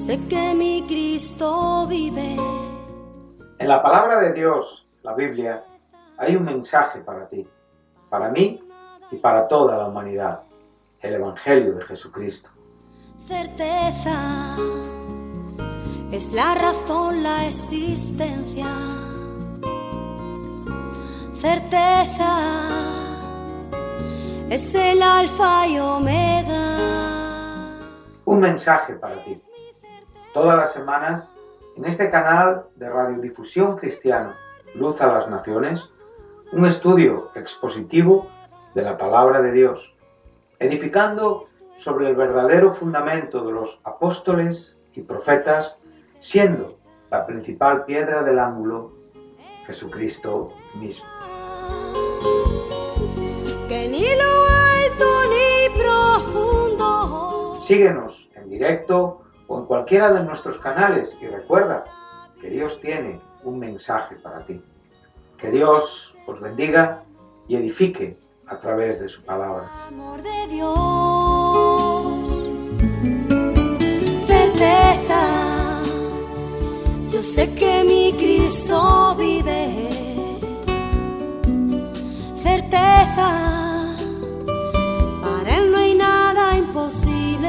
sé que mi Cristo vive. En la palabra de Dios, la Biblia, hay un mensaje para ti, para mí y para toda la humanidad, el Evangelio de Jesucristo. Certeza es la razón, la existencia. Certeza es el alfa y omega. Un mensaje para ti. Todas las semanas, en este canal de radiodifusión cristiana, Luz a las Naciones, un estudio expositivo de la palabra de Dios, edificando sobre el verdadero fundamento de los apóstoles y profetas, siendo la principal piedra del ángulo Jesucristo mismo. Que ni lo alto ni profundo. Síguenos en directo o en cualquiera de nuestros canales y recuerda que Dios tiene un mensaje para ti. Que Dios os bendiga y edifique a través de su palabra. Amor de Dios, certeza, yo sé que mi Cristo vive. Certeza, para Él no hay nada imposible.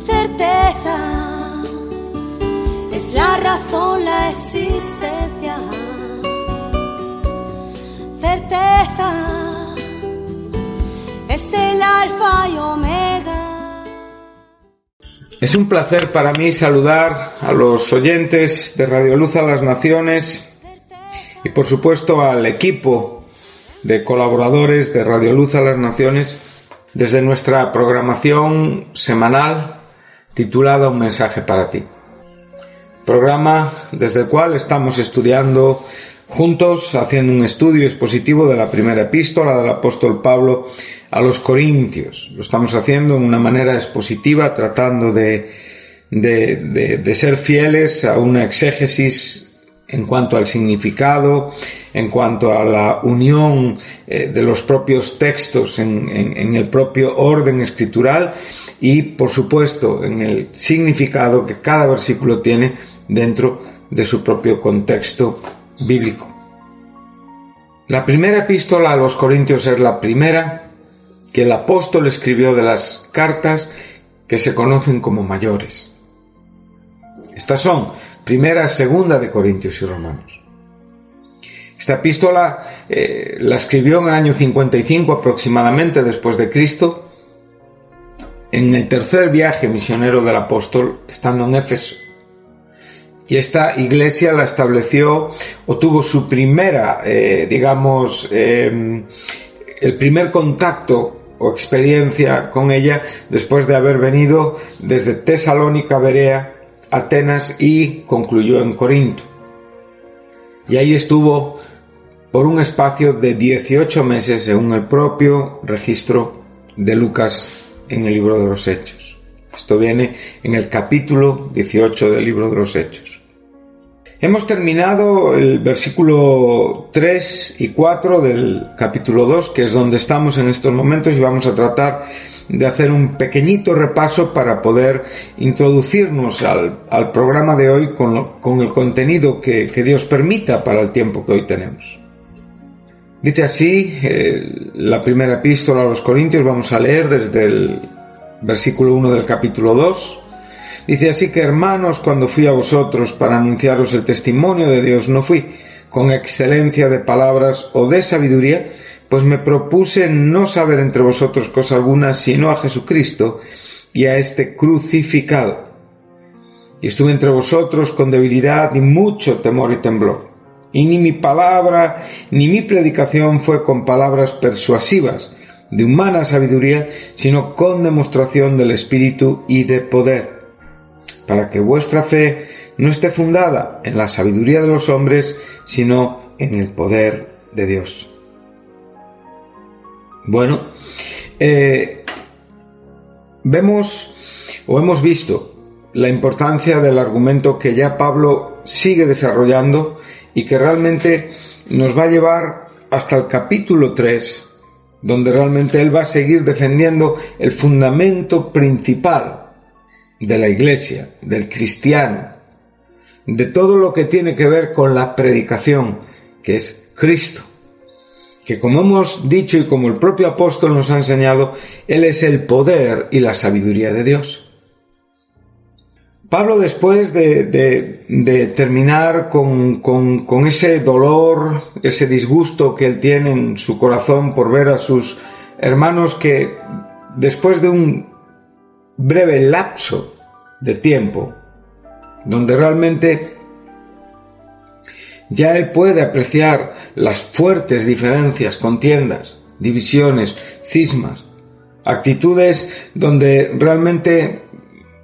Certeza, es la razón, la existencia. Certeza, es el alfa y omega. Es un placer para mí saludar a los oyentes de Radio Luz a las Naciones y por supuesto al equipo de colaboradores de Radio Luz a las Naciones desde nuestra programación semanal titulada Un mensaje para ti. Programa desde el cual estamos estudiando juntos, haciendo un estudio expositivo de la primera epístola del apóstol Pablo a los Corintios. Lo estamos haciendo en una manera expositiva, tratando de ser fieles a una exégesis en cuanto al significado, en cuanto a la unión de los propios textos en el propio orden escritural y, por supuesto, en el significado que cada versículo tiene dentro de su propio contexto bíblico. La primera epístola a los Corintios es la primera que el apóstol escribió de las cartas que se conocen como mayores. Estas son primera, segunda de Corintios y Romanos. Esta epístola la escribió en el año 55 aproximadamente después de Cristo, en el tercer viaje misionero del apóstol, estando en Éfeso. Y esta iglesia la estableció o tuvo su primera, el primer contacto o experiencia con ella después de haber venido desde Tesalónica, Berea, Atenas y concluyó en Corinto. Y ahí estuvo por un espacio de 18 meses según el propio registro de Lucas en el libro de los Hechos. Esto viene en el capítulo 18 del libro de los Hechos. Hemos terminado el versículo 3 y 4 del capítulo 2, que es donde estamos en estos momentos, y vamos a tratar de hacer un pequeñito repaso para poder introducirnos al programa de hoy con el contenido que Dios permita para el tiempo que hoy tenemos. Dice así la primera epístola a los Corintios, vamos a leer desde el versículo 1 del capítulo 2. Dice así que, hermanos, cuando fui a vosotros para anunciaros el testimonio de Dios, no fui con excelencia de palabras o de sabiduría, pues me propuse no saber entre vosotros cosa alguna, sino a Jesucristo y a este crucificado. Y estuve entre vosotros con debilidad y mucho temor y temblor. Y ni mi palabra ni mi predicación fue con palabras persuasivas de humana sabiduría, sino con demostración del Espíritu y de poder, para que vuestra fe no esté fundada en la sabiduría de los hombres, sino en el poder de Dios. Bueno, hemos visto la importancia del argumento que ya Pablo sigue desarrollando y que realmente nos va a llevar hasta el capítulo 3, donde realmente él va a seguir defendiendo el fundamento principal de la Iglesia, del cristiano, de todo lo que tiene que ver con la predicación, que es Cristo, que como hemos dicho y como el propio apóstol nos ha enseñado, Él es el poder y la sabiduría de Dios. Pablo, después de terminar con ese dolor, ese disgusto que él tiene en su corazón por ver a sus hermanos que, después de un breve lapso de tiempo, donde realmente ya él puede apreciar las fuertes diferencias, contiendas, divisiones, cismas, actitudes donde realmente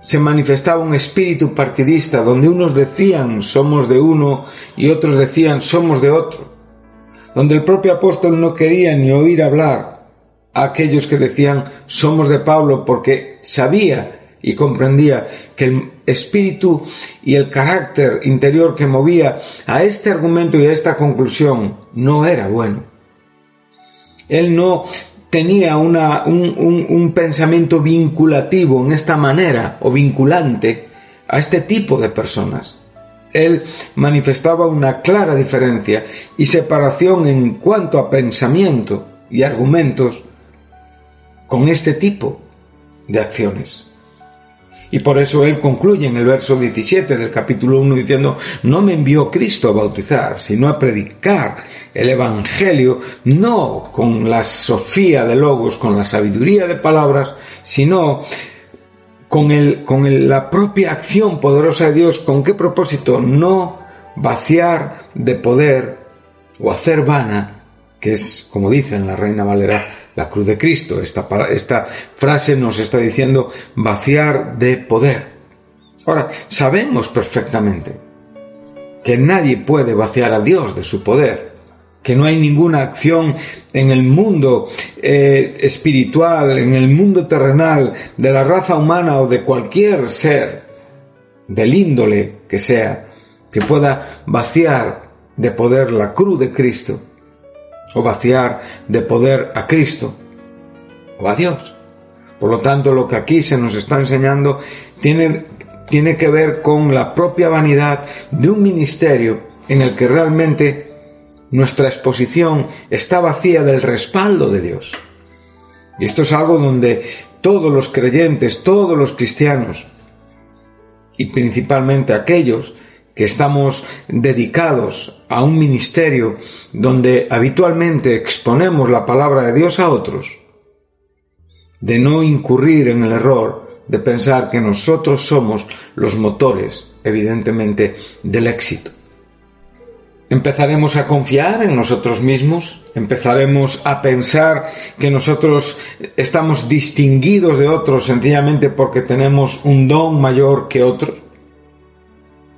se manifestaba un espíritu partidista, donde unos decían somos de uno y otros decían somos de otro, donde el propio apóstol no quería ni oír hablar a aquellos que decían somos de Pablo, porque sabía y comprendía que el espíritu y el carácter interior que movía a este argumento y a esta conclusión no era bueno. Él no tenía un pensamiento vinculativo en esta manera, o vinculante a este tipo de personas. Él manifestaba una clara diferencia y separación en cuanto a pensamiento y argumentos con este tipo de acciones. Y por eso él concluye en el verso 17 del capítulo 1 diciendo: no me envió Cristo a bautizar, sino a predicar el Evangelio, no con la sofía de logos, con la sabiduría de palabras, sino con la propia acción poderosa de Dios. ¿Con qué propósito? No vaciar de poder o hacer vana, que es, como dice en la Reina Valera, la cruz de Cristo. Esta frase nos está diciendo vaciar de poder. Ahora, sabemos perfectamente que nadie puede vaciar a Dios de su poder, que no hay ninguna acción en el mundo espiritual, en el mundo terrenal, de la raza humana o de cualquier ser, del índole que sea, que pueda vaciar de poder la cruz de Cristo, o vaciar de poder a Cristo o a Dios. Por lo tanto, lo que aquí se nos está enseñando tiene que ver con la propia vanidad de un ministerio en el que realmente nuestra exposición está vacía del respaldo de Dios. Y esto es algo donde todos los creyentes, todos los cristianos, y principalmente aquellos que estamos dedicados a un ministerio donde habitualmente exponemos la palabra de Dios a otros, de no incurrir en el error de pensar que nosotros somos los motores, evidentemente, del éxito. Empezaremos a confiar en nosotros mismos, empezaremos a pensar que nosotros estamos distinguidos de otros sencillamente porque tenemos un don mayor que otros.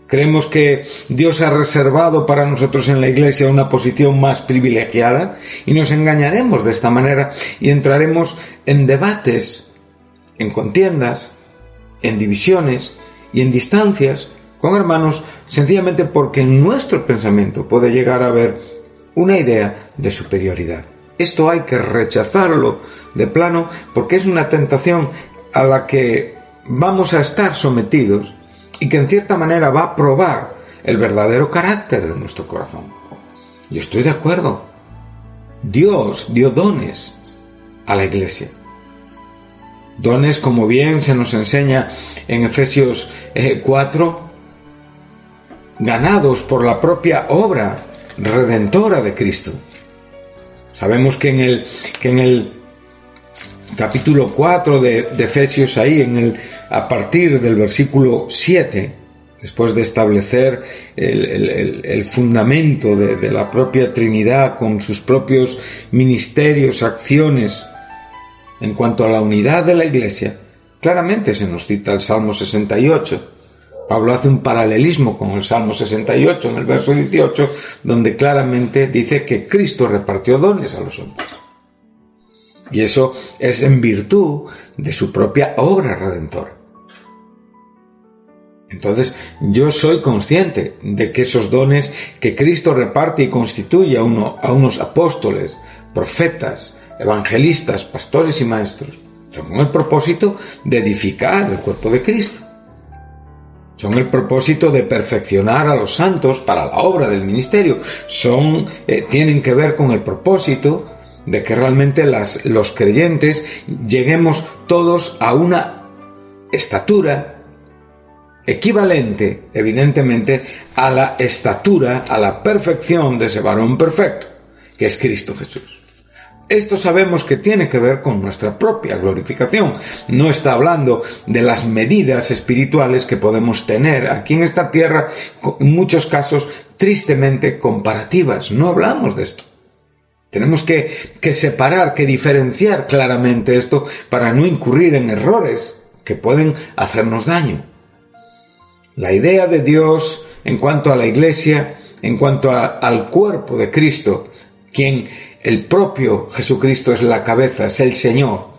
Creemos que Dios ha reservado para nosotros en la Iglesia una posición más privilegiada y nos engañaremos de esta manera y entraremos en debates, en contiendas, en divisiones y en distancias con hermanos sencillamente porque en nuestro pensamiento puede llegar a haber una idea de superioridad. Esto hay que rechazarlo de plano porque es una tentación a la que vamos a estar sometidos y que en cierta manera va a probar el verdadero carácter de nuestro corazón. Yo estoy de acuerdo. Dios dio dones a la Iglesia. Dones, como bien se nos enseña en Efesios 4, ganados por la propia obra redentora de Cristo. Sabemos que en el capítulo 4 de Efesios, ahí a partir del versículo 7, después de establecer el fundamento de la propia Trinidad con sus propios ministerios, acciones, en cuanto a la unidad de la Iglesia, claramente se nos cita el Salmo 68. Pablo hace un paralelismo con el Salmo 68 en el verso 18, donde claramente dice que Cristo repartió dones a los hombres. Y eso es en virtud de su propia obra redentora. Entonces, yo soy consciente de que esos dones que Cristo reparte y constituye a unos apóstoles, profetas, evangelistas, pastores y maestros, son con el propósito de edificar el cuerpo de Cristo. Son el propósito de perfeccionar a los santos para la obra del ministerio. Tienen que ver con el propósito de que realmente los creyentes lleguemos todos a una estatura equivalente, evidentemente, a la estatura, a la perfección de ese varón perfecto, que es Cristo Jesús. Esto sabemos que tiene que ver con nuestra propia glorificación. No está hablando de las medidas espirituales que podemos tener aquí en esta tierra, en muchos casos tristemente comparativas. No hablamos de esto. Tenemos que separar, que diferenciar claramente esto para no incurrir en errores que pueden hacernos daño. La idea de Dios en cuanto a la Iglesia, en cuanto al cuerpo de Cristo, quien el propio Jesucristo es la cabeza, es el Señor,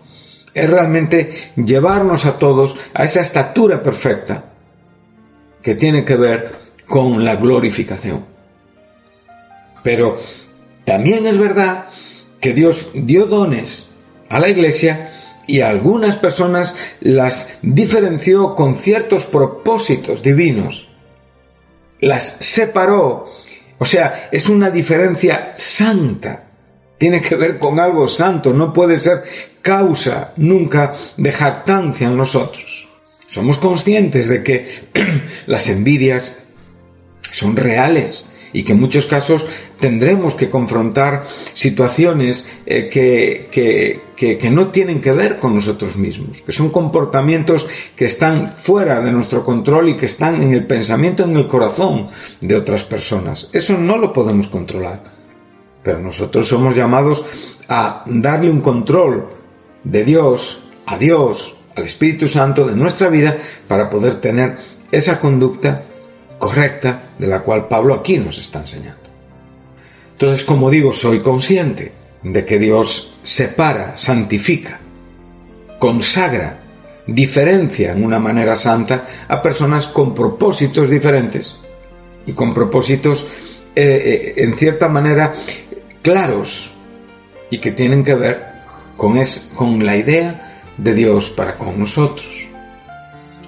es realmente llevarnos a todos a esa estatura perfecta que tiene que ver con la glorificación. Pero también es verdad que Dios dio dones a la Iglesia y a algunas personas las diferenció con ciertos propósitos divinos. Las separó, o sea, es una diferencia santa. Tiene que ver con algo santo, no puede ser causa nunca de jactancia en nosotros. Somos conscientes de que las envidias son reales y que en muchos casos tendremos que confrontar situaciones que no tienen que ver con nosotros mismos, que son comportamientos que están fuera de nuestro control y que están en el pensamiento, en el corazón de otras personas. Eso no lo podemos controlar. Pero nosotros somos llamados a darle un control de Dios, a Dios, al Espíritu Santo de nuestra vida para poder tener esa conducta correcta de la cual Pablo aquí nos está enseñando. Entonces, como digo, soy consciente de que Dios separa, santifica, consagra, diferencia en una manera santa a personas con propósitos diferentes y con propósitos en cierta manera claros y que tienen que ver con la idea de Dios para con nosotros.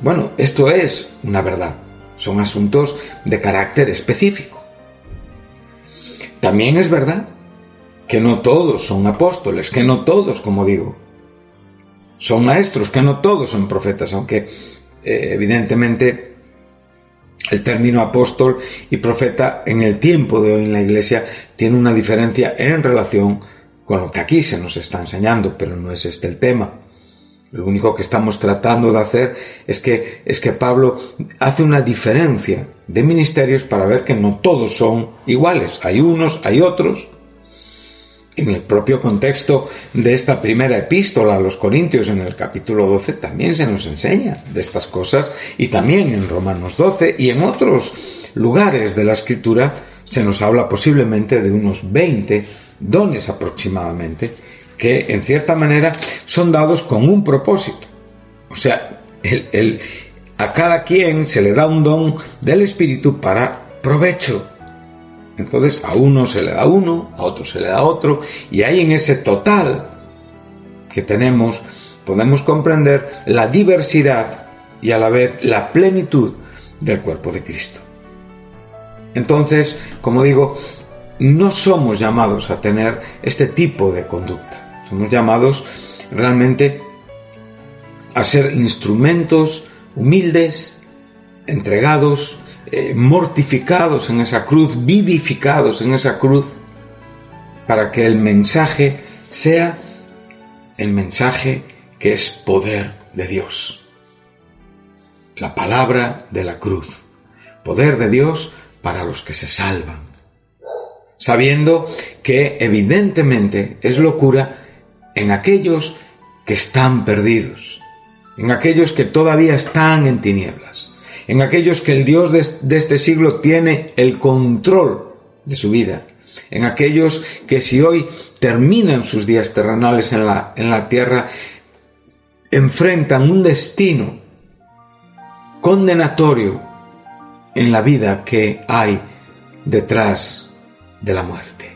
Bueno, esto es una verdad. Son asuntos de carácter específico. También es verdad que no todos son apóstoles, que no todos, como digo, son maestros, que no todos son profetas, aunque evidentemente el término apóstol y profeta en el tiempo de hoy en la Iglesia tiene una diferencia en relación con lo que aquí se nos está enseñando, pero no es este el tema. Lo único que estamos tratando de hacer es que Pablo hace una diferencia de ministerios para ver que no todos son iguales. Hay unos, hay otros. En el propio contexto de esta primera epístola a los Corintios, en el capítulo 12, también se nos enseña de estas cosas, y también en Romanos 12 y en otros lugares de la Escritura se nos habla posiblemente de unos 20 dones aproximadamente, que en cierta manera son dados con un propósito. O sea, a cada quien se le da un don del Espíritu para provecho. Entonces a uno se le da uno, a otro se le da otro, y ahí en ese total que tenemos podemos comprender la diversidad y a la vez la plenitud del cuerpo de Cristo. Entonces, como digo, no somos llamados a tener este tipo de conducta. Somos llamados realmente a ser instrumentos humildes, entregados, mortificados en esa cruz, vivificados en esa cruz, para que el mensaje sea el mensaje que es poder de Dios. La palabra de la cruz. Poder de Dios para los que se salvan. Sabiendo que evidentemente es locura en aquellos que están perdidos, en aquellos que todavía están en tinieblas, en aquellos que el Dios de este siglo tiene el control de su vida, en aquellos que si hoy terminan sus días terrenales en la tierra, enfrentan un destino condenatorio en la vida que hay detrás de la muerte.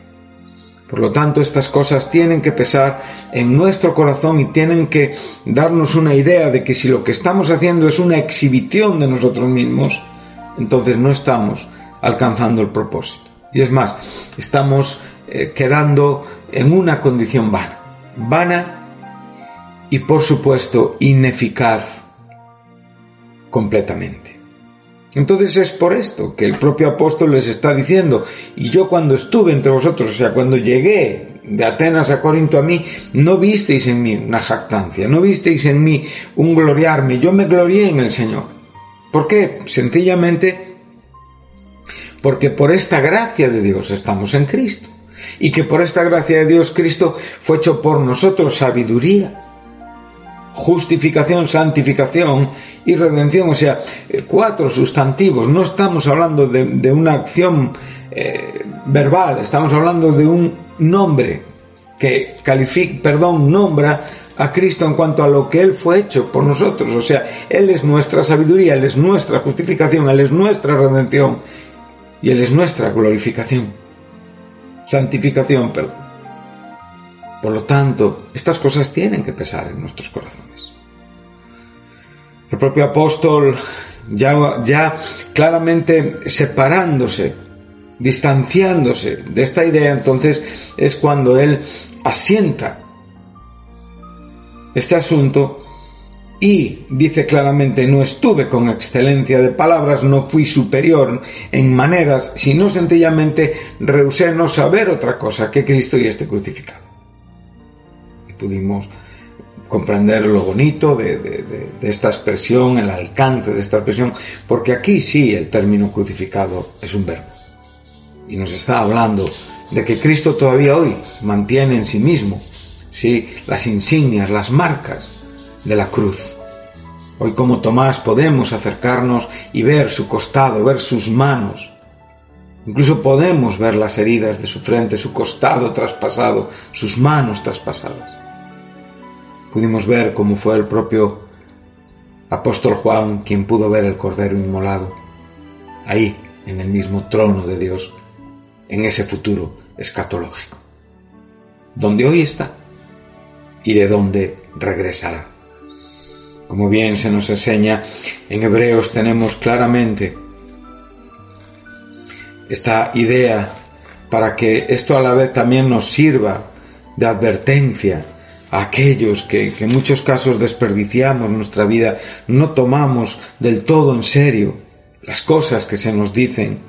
Por lo tanto, estas cosas tienen que pesar en nuestro corazón y tienen que darnos una idea de que si lo que estamos haciendo es una exhibición de nosotros mismos, entonces no estamos alcanzando el propósito. Y es más, estamos quedando en una condición vana y por supuesto ineficaz completamente. Entonces es por esto que el propio apóstol les está diciendo: y yo cuando estuve entre vosotros, o sea, cuando llegué de Atenas a Corinto, a mí no visteis en mí una jactancia, no visteis en mí un gloriarme, yo me glorié en el Señor. ¿Por qué? Sencillamente porque por esta gracia de Dios estamos en Cristo, y que por esta gracia de Dios Cristo fue hecho por nosotros sabiduría, justificación, santificación y redención, o sea, 4 sustantivos. No estamos hablando de una acción verbal, estamos hablando de un nombre que nombra a Cristo en cuanto a lo que Él fue hecho por nosotros. O sea, Él es nuestra sabiduría, Él es nuestra justificación, Él es nuestra redención y Él es nuestra glorificación, santificación, perdón. Por lo tanto, estas cosas tienen que pesar en nuestros corazones. El propio apóstol, ya claramente separándose, distanciándose de esta idea, entonces es cuando él asienta este asunto y dice claramente: no estuve con excelencia de palabras, no fui superior en maneras, sino sencillamente rehusé no saber otra cosa que Cristo y este crucificado. Pudimos comprender lo bonito de esta expresión, el alcance de esta expresión, porque aquí sí el término crucificado es un verbo. Y nos está hablando de que Cristo todavía hoy mantiene en sí mismo, sí, las insignias, las marcas de la cruz. Hoy, como Tomás, podemos acercarnos y ver su costado, ver sus manos. Incluso podemos ver las heridas de su frente, su costado traspasado, sus manos traspasadas. Pudimos ver cómo fue el propio apóstol Juan quien pudo ver el Cordero inmolado, ahí, en el mismo trono de Dios, en ese futuro escatológico, donde hoy está y de donde regresará. Como bien se nos enseña en Hebreos, tenemos claramente esta idea para que esto a la vez también nos sirva de advertencia a aquellos que en muchos casos desperdiciamos nuestra vida, no tomamos del todo en serio las cosas que se nos dicen.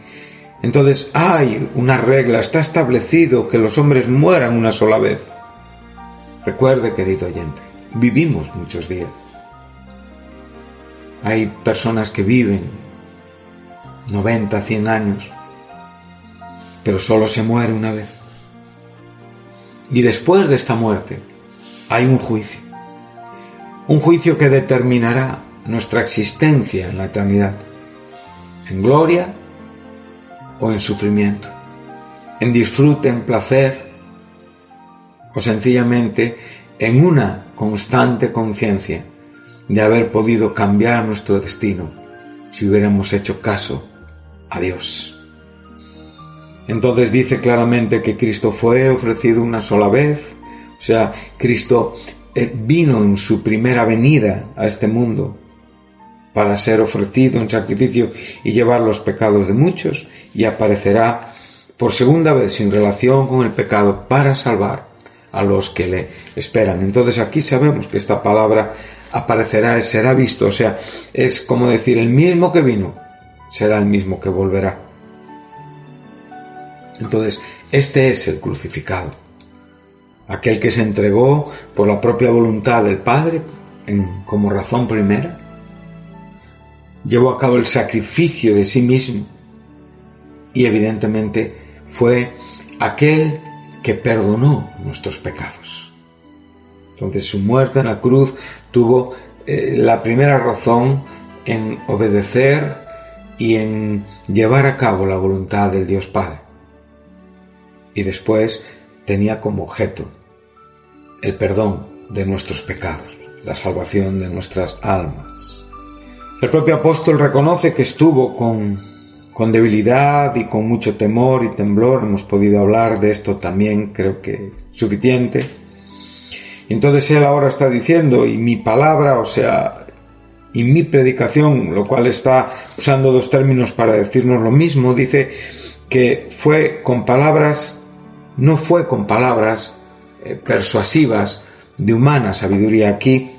Entonces hay una regla, está establecido que los hombres mueran una sola vez. Recuerde, querido oyente, vivimos muchos días. Hay personas que viven 90, 100 años, pero solo se muere una vez. Y después de esta muerte hay un juicio que determinará nuestra existencia en la eternidad, en gloria o en sufrimiento, en disfrute, en placer, o sencillamente en una constante conciencia de haber podido cambiar nuestro destino si hubiéramos hecho caso a Dios. Entonces dice claramente que Cristo fue ofrecido una sola vez, o sea, Cristo vino en su primera venida a este mundo para ser ofrecido en sacrificio y llevar los pecados de muchos, y aparecerá por segunda vez sin relación con el pecado para salvar a los que le esperan. Entonces aquí sabemos que esta palabra aparecerá, será visto, o sea, es como decir, el mismo que vino será el mismo que volverá. Entonces, este es el crucificado, aquel que se entregó por la propia voluntad del Padre como razón primera, llevó a cabo el sacrificio de sí mismo y evidentemente fue aquel que perdonó nuestros pecados. Entonces su muerte en la cruz tuvo la primera razón en obedecer y en llevar a cabo la voluntad del Dios Padre. Y después tenía como objeto el perdón de nuestros pecados, la salvación de nuestras almas. El propio apóstol reconoce que estuvo con con debilidad y con mucho temor y temblor. Hemos podido hablar de esto también, creo que suficiente. Entonces él ahora está diciendo, y mi palabra, o sea, y mi predicación, lo cual está usando dos términos para decirnos lo mismo, dice que fue con palabras, no fue con palabras persuasivas de humana sabiduría. Aquí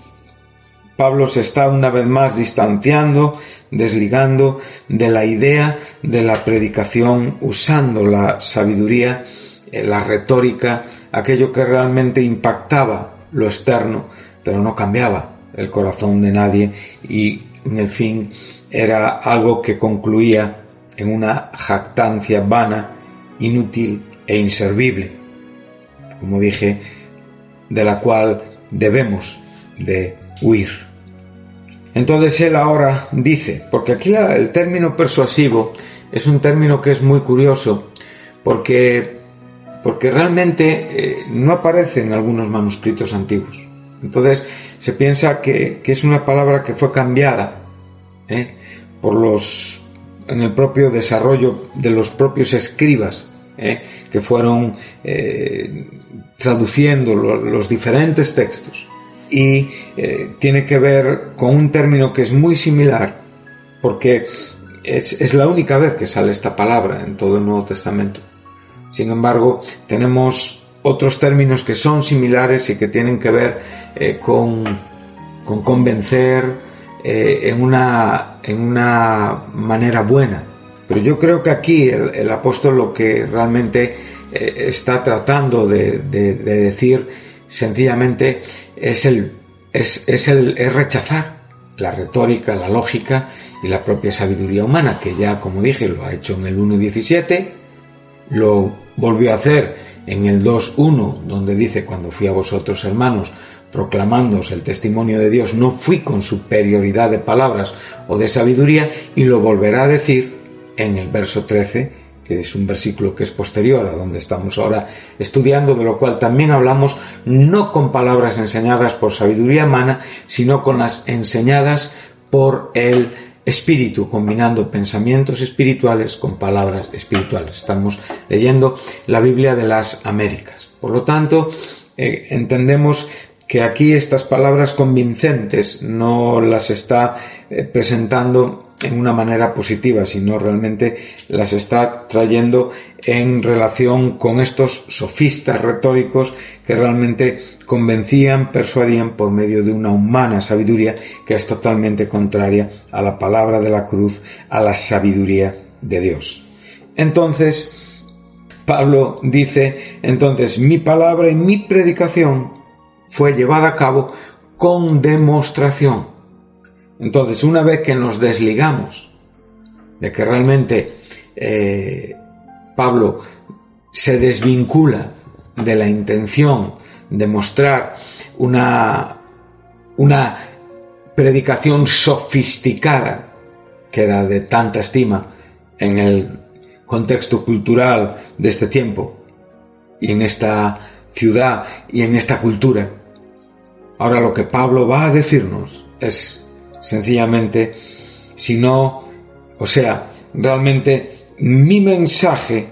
Pablo se está una vez más distanciando, desligando de la idea de la predicación, usando la sabiduría, la retórica, aquello que realmente impactaba lo externo, pero no cambiaba el corazón de nadie, y en el fin era algo que concluía en una jactancia vana, inútil e inservible, como dije, de la cual debemos de huir. Entonces él ahora dice, porque aquí el término persuasivo es un término que es muy curioso, porque realmente no aparece en algunos manuscritos antiguos. Entonces se piensa que es una palabra que fue cambiada en el propio desarrollo de los propios escribas, que fueron traduciendo los diferentes textos. Y tiene que ver con un término que es muy similar, porque es la única vez que sale esta palabra en todo el Nuevo Testamento. Sin embargo, tenemos otros términos que son similares y que tienen que ver con convencer en una manera buena. Pero yo creo que aquí el apóstol lo que realmente está tratando de decir sencillamente es rechazar la retórica, la lógica y la propia sabiduría humana, que ya, como dije, lo ha hecho en el 1.17, lo volvió a hacer en el 2.1, donde dice: cuando fui a vosotros, hermanos, proclamándoos el testimonio de Dios, no fui con superioridad de palabras o de sabiduría, y lo volverá a decir en el verso 13, que es un versículo que es posterior a donde estamos ahora estudiando, de lo cual también hablamos, no con palabras enseñadas por sabiduría humana, sino con las enseñadas por el Espíritu, combinando pensamientos espirituales con palabras espirituales. Estamos leyendo la Biblia de las Américas. Por lo tanto, entendemos que aquí estas palabras convincentes no las está presentando en una manera positiva, sino realmente las está trayendo en relación con estos sofistas retóricos que realmente convencían, persuadían por medio de una humana sabiduría que es totalmente contraria a la palabra de la cruz, a la sabiduría de Dios. Entonces, Pablo dice, entonces, mi palabra y mi predicación fue llevada a cabo con demostración. Entonces, una vez que nos desligamos de que realmente Pablo se desvincula de la intención de mostrar una predicación sofisticada, que era de tanta estima en el contexto cultural de este tiempo y en esta ciudad y en esta cultura, ahora lo que Pablo va a decirnos es sencillamente, realmente mi mensaje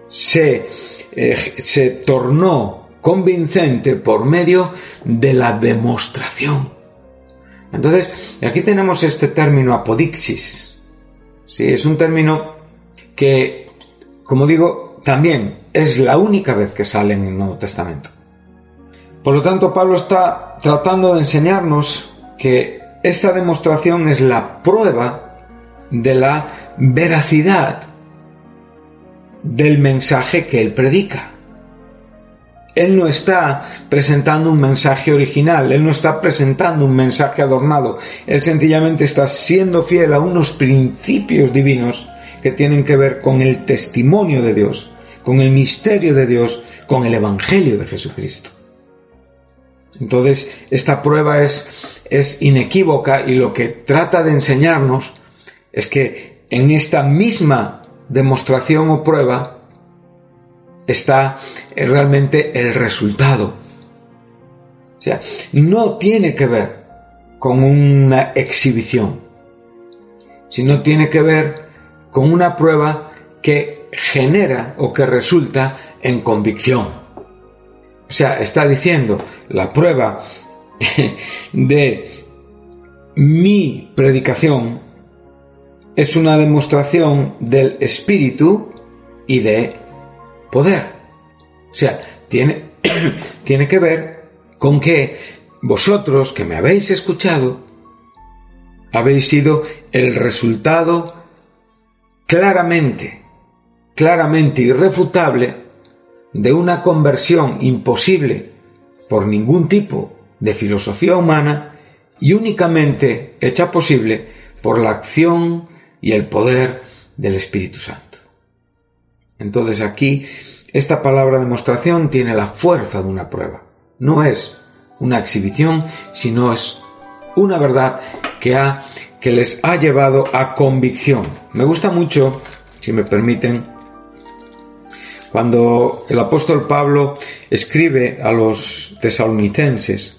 se tornó convincente por medio de la demostración. Entonces, aquí tenemos este término apodixis. Sí, es un término que, como digo, también es la única vez que sale en el Nuevo Testamento. Por lo tanto, Pablo está tratando de enseñarnos que esta demostración es la prueba de la veracidad del mensaje que él predica. Él no está presentando un mensaje original, él no está presentando un mensaje adornado, él sencillamente está siendo fiel a unos principios divinos que tienen que ver con el testimonio de Dios, con el misterio de Dios, con el Evangelio de Jesucristo. Entonces, esta prueba es inequívoca, y lo que trata de enseñarnos es que en esta misma demostración o prueba está realmente el resultado. O sea, no tiene que ver con una exhibición, sino tiene que ver con una prueba que genera o que resulta en convicción. O sea, está diciendo, la prueba de mi predicación es una demostración del Espíritu y de poder. O sea, tiene que ver con que vosotros que me habéis escuchado habéis sido el resultado claramente irrefutable de una conversión imposible por ningún tipo de filosofía humana y únicamente hecha posible por la acción y el poder del Espíritu Santo. Entonces aquí esta palabra demostración tiene la fuerza de una prueba. No es una exhibición, sino es una verdad que les ha llevado a convicción. Me gusta mucho, si me permiten, cuando el apóstol Pablo escribe a los tesalonicenses,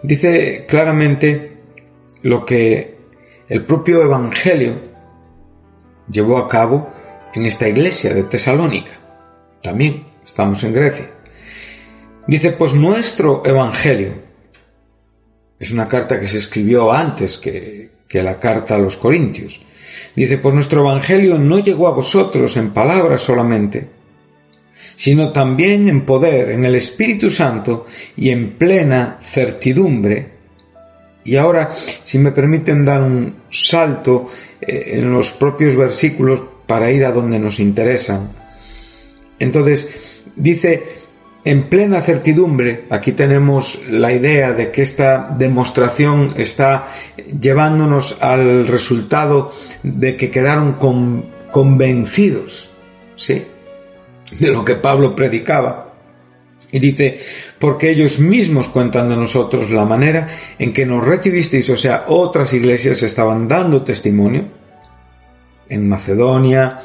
dice claramente lo que el propio Evangelio llevó a cabo en esta iglesia de Tesalónica. También estamos en Grecia. Dice, pues nuestro Evangelio, es una carta que se escribió antes que la carta a los Corintios. Dice, pues nuestro Evangelio no llegó a vosotros en palabras solamente, sino también en poder, en el Espíritu Santo y en plena certidumbre. Y ahora, si me permiten dar un salto en los propios versículos para ir a donde nos interesan. Entonces, dice, en plena certidumbre, aquí tenemos la idea de que esta demostración está llevándonos al resultado de que quedaron convencidos, ¿sí?, de lo que Pablo predicaba. Y dice, porque ellos mismos cuentan de nosotros la manera en que nos recibisteis, o sea, otras iglesias estaban dando testimonio, en Macedonia,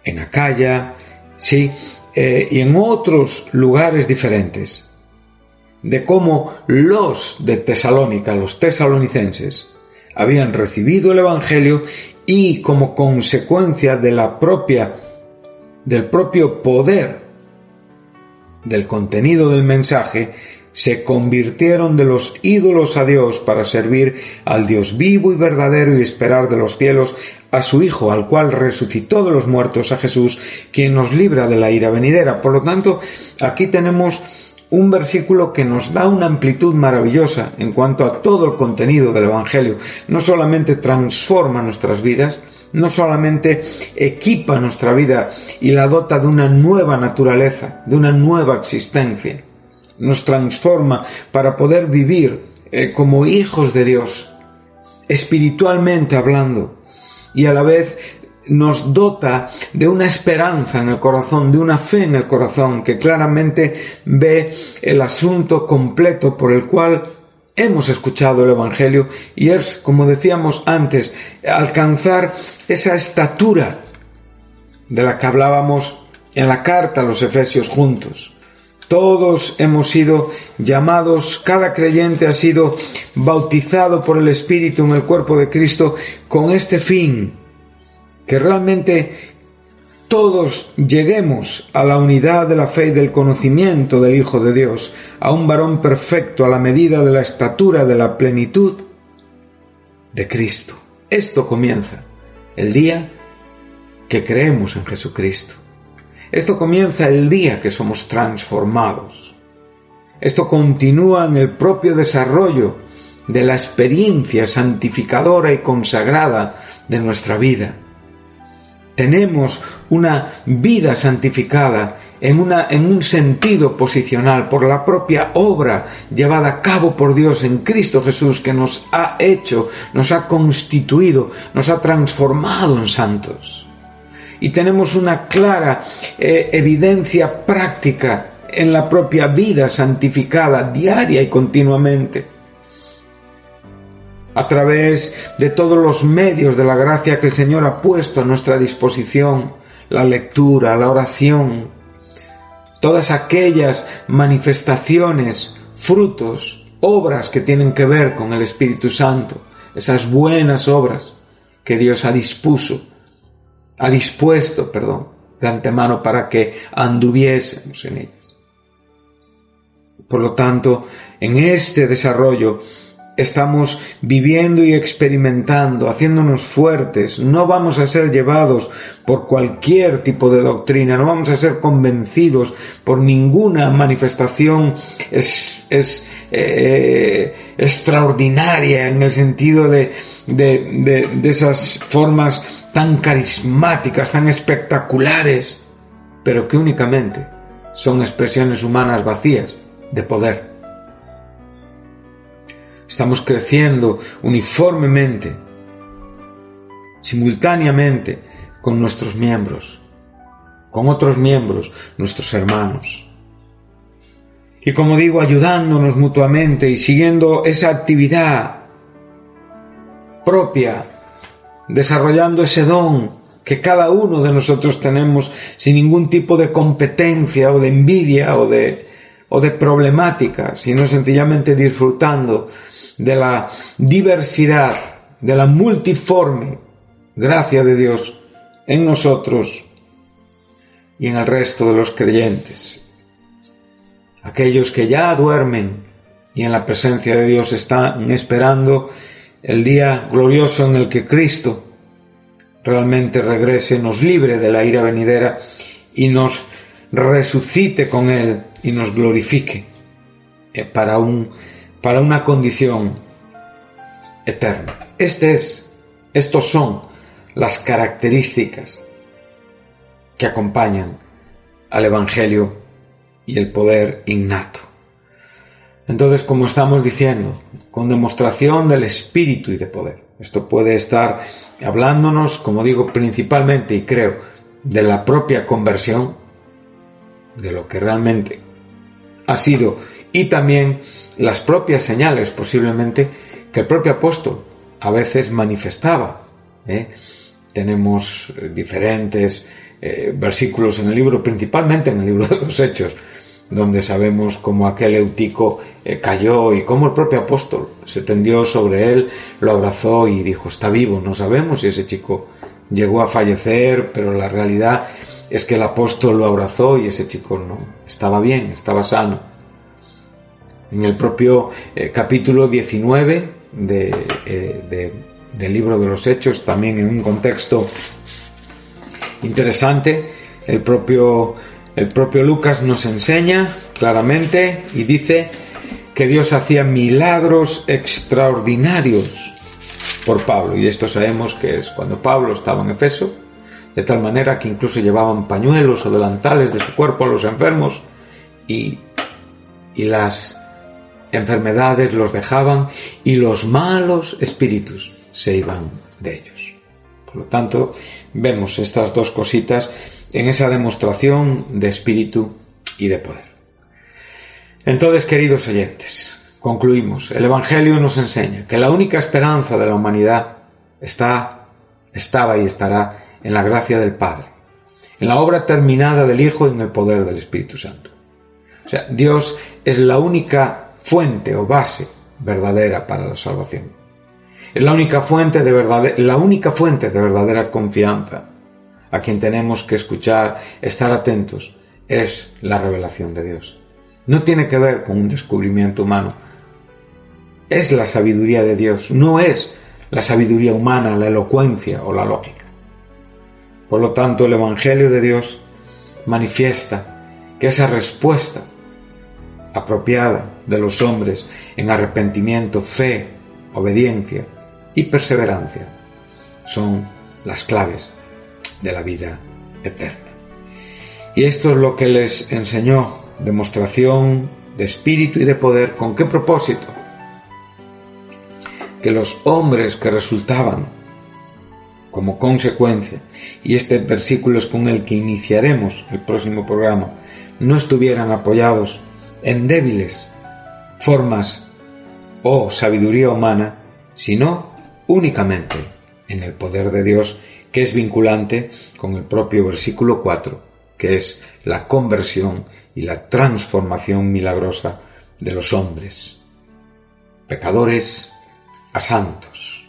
en Acaya, sí, y en otros lugares diferentes, de cómo los de Tesalónica, los tesalonicenses, habían recibido el Evangelio y como consecuencia de del propio poder del contenido del mensaje, se convirtieron de los ídolos a Dios para servir al Dios vivo y verdadero y esperar de los cielos a su Hijo, al cual resucitó de los muertos, a Jesús, quien nos libra de la ira venidera. Por lo tanto, aquí tenemos un versículo que nos da una amplitud maravillosa en cuanto a todo el contenido del Evangelio. No solamente transforma nuestras vidas, no solamente equipa nuestra vida y la dota de una nueva naturaleza, de una nueva existencia, nos transforma para poder vivir como hijos de Dios, espiritualmente hablando, y a la vez nos dota de una esperanza en el corazón, de una fe en el corazón, que claramente ve el asunto completo por el cual hemos escuchado el Evangelio, y es, como decíamos antes, alcanzar esa estatura de la que hablábamos en la carta a los Efesios juntos. Todos hemos sido llamados, cada creyente ha sido bautizado por el Espíritu en el cuerpo de Cristo con este fin, que realmente todos lleguemos a la unidad de la fe y del conocimiento del Hijo de Dios, a un varón perfecto a la medida de la estatura de la plenitud de Cristo. Esto comienza el día que creemos en Jesucristo. Esto comienza el día que somos transformados. Esto continúa en el propio desarrollo de la experiencia santificadora y consagrada de nuestra vida. Tenemos una vida santificada en un sentido posicional por la propia obra llevada a cabo por Dios en Cristo Jesús, que nos ha hecho, nos ha constituido, nos ha transformado en santos. Y tenemos una clara evidencia práctica en la propia vida santificada diaria y continuamente, a través de todos los medios de la gracia que el Señor ha puesto a nuestra disposición, la lectura, la oración, todas aquellas manifestaciones, frutos, obras que tienen que ver con el Espíritu Santo, esas buenas obras que Dios ha dispuesto ha dispuesto, de antemano para que anduviésemos en ellas. Por lo tanto, en este desarrollo estamos viviendo y experimentando, haciéndonos fuertes. No vamos a ser llevados por cualquier tipo de doctrina, no vamos a ser convencidos por ninguna manifestación extraordinaria en el sentido de esas formas tan carismáticas, tan espectaculares, pero que únicamente son expresiones humanas vacías de poder. Estamos creciendo uniformemente, simultáneamente con nuestros miembros, con otros miembros, nuestros hermanos. Y como digo, ayudándonos mutuamente y siguiendo esa actividad propia, desarrollando ese don que cada uno de nosotros tenemos sin ningún tipo de competencia o de envidia o de problemática, sino sencillamente disfrutando de la diversidad, de la multiforme gracia de Dios en nosotros y en el resto de los creyentes. Aquellos que ya duermen y en la presencia de Dios están esperando el día glorioso en el que Cristo realmente regrese, nos libre de la ira venidera y nos resucite con Él y nos glorifique para una condición eterna. Estos son las características que acompañan al Evangelio y el poder innato. Entonces, como estamos diciendo, con demostración del Espíritu y de poder. Esto puede estar hablándonos, como digo, principalmente, y creo, de la propia conversión, de lo que realmente ha sido, y también las propias señales, posiblemente, que el propio apóstol a veces manifestaba. Tenemos diferentes versículos en el libro, principalmente en el libro de los Hechos, donde sabemos cómo aquel Eutico cayó y cómo el propio apóstol se tendió sobre él, lo abrazó y dijo: está vivo. No sabemos si ese chico llegó a fallecer, pero la realidad es que el apóstol lo abrazó y ese chico no estaba bien, estaba sano. En el propio capítulo 19 del libro de los Hechos, también en un contexto interesante, el propio Lucas nos enseña claramente y dice que Dios hacía milagros extraordinarios por Pablo, y esto sabemos que es cuando Pablo estaba en Efeso, de tal manera que incluso llevaban pañuelos o delantales de su cuerpo a los enfermos y las enfermedades los dejaban y los malos espíritus se iban de ellos. Por lo tanto, vemos estas dos cositas en esa demostración de espíritu y de poder. Entonces, queridos oyentes, concluimos. El Evangelio nos enseña que la única esperanza de la humanidad estaba y estará en la gracia del Padre, en la obra terminada del Hijo y en el poder del Espíritu Santo. O sea, Dios es la única fuente o base verdadera para la salvación. Es la única fuente de verdadera confianza. A quien tenemos que escuchar, estar atentos, es la revelación de Dios. No tiene que ver con un descubrimiento humano. Es la sabiduría de Dios, no es la sabiduría humana, la elocuencia o la lógica. Por lo tanto, el Evangelio de Dios manifiesta que esa respuesta apropiada de los hombres en arrepentimiento, fe, obediencia y perseverancia son las claves de la vida eterna. Y esto es lo que les enseñó, demostración de espíritu y de poder. ¿Con qué propósito? Que los hombres que resultaban como consecuencia, y este versículo es con el que iniciaremos el próximo programa, no estuvieran apoyados en débiles formas o sabiduría humana, sino únicamente en el poder de Dios, que es vinculante con el propio versículo 4, que es la conversión y la transformación milagrosa de los hombres, pecadores a santos,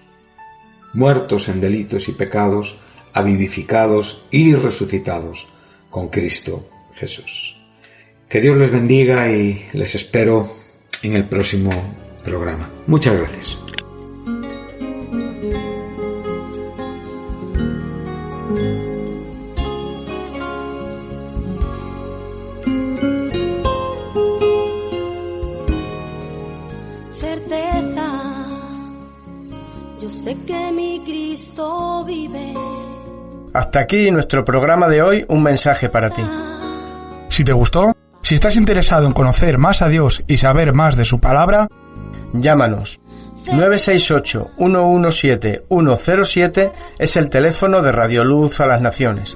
muertos en delitos y pecados, a vivificados y resucitados con Cristo Jesús. Que Dios les bendiga y les espero en el próximo programa. Muchas gracias. Certeza, yo sé que mi Cristo vive. Hasta aquí nuestro programa de hoy, un mensaje para ti. Si te gustó, si estás interesado en conocer más a Dios y saber más de su palabra, llámanos. 968-117-107 es el teléfono de Radio Luz a las Naciones.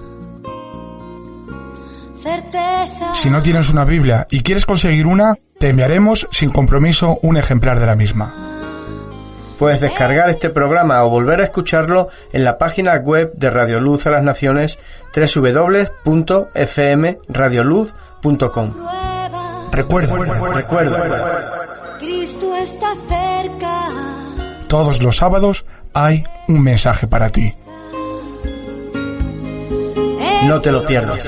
Si no tienes una Biblia y quieres conseguir una, te enviaremos sin compromiso un ejemplar de la misma. Puedes descargar este programa o volver a escucharlo en la página web de Radio Luz a las Naciones, www.fmradioluz.com. Recuerda, Cristo está cerca. Todos los sábados hay un mensaje para ti. No te lo pierdas.